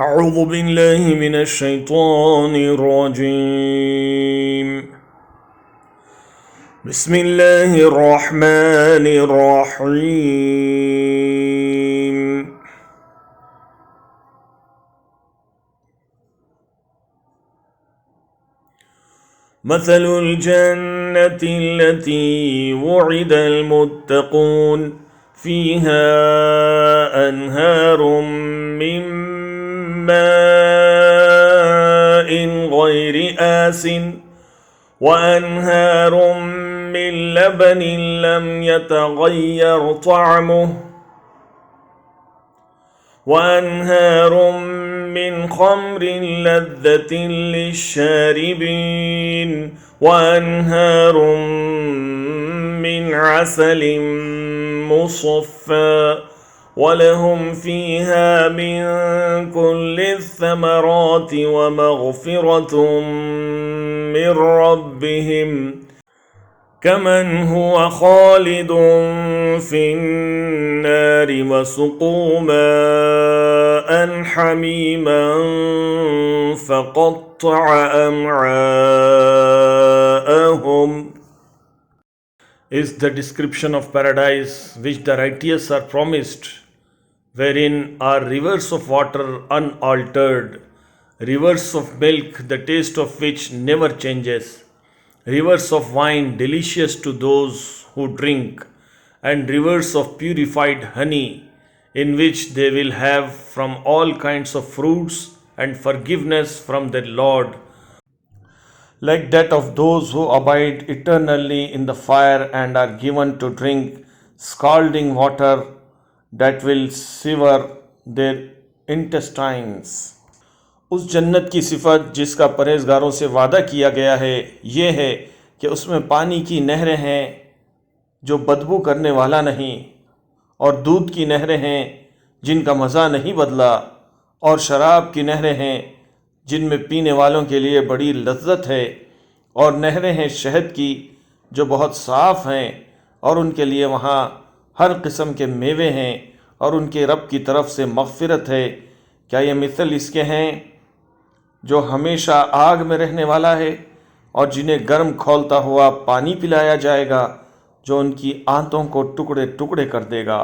أعوذ بالله من الشيطان الرجيم بسم الله الرحمن الرحيم مثل الجنة التي وعد المتقون فيها أنهار من ماء غير آسٍ وأنهار من لبن لم يتغير طعمه وأنهار من خمر لذة للشاربين وأنهار من عسل مصفى ولهم فيها من كل الثمرات ومغفرة من ربهم كمن هو خالد في النار وسقوا ماء حميما فقطع أمعاءهم is the description of paradise which the righteous are promised, wherein are rivers of water unaltered, rivers of milk the taste of which never changes, rivers of wine delicious to those who drink, and rivers of purified honey, in which they will have from all kinds of fruits and forgiveness from their Lord, like that of those who abide eternally in the fire and are given to drink scalding water that will sever their intestines. उस जन्नत की सिफत जिसका परहेज़गारों से वादा किया गया है ये है कि उसमें पानी की नहरें हैं जो बदबू करने वाला नहीं, और दूध की नहरें हैं जिनका मज़ा नहीं बदला, और शराब की नहरें हैं जिनमें पीने वालों के लिए बड़ी लज्जत है, और नहरें हैं शहद की जो बहुत साफ़ हैं, और उनके लिए वहाँ हर किस्म के मेवे हैं, और उनके रब की तरफ से मग़फ़िरत है। क्या ये मिसल इसके हैं जो हमेशा आग में रहने वाला है और जिन्हें गर्म खौलता हुआ पानी पिलाया जाएगा जो उनकी आंतों को टुकड़े टुकड़े कर देगा।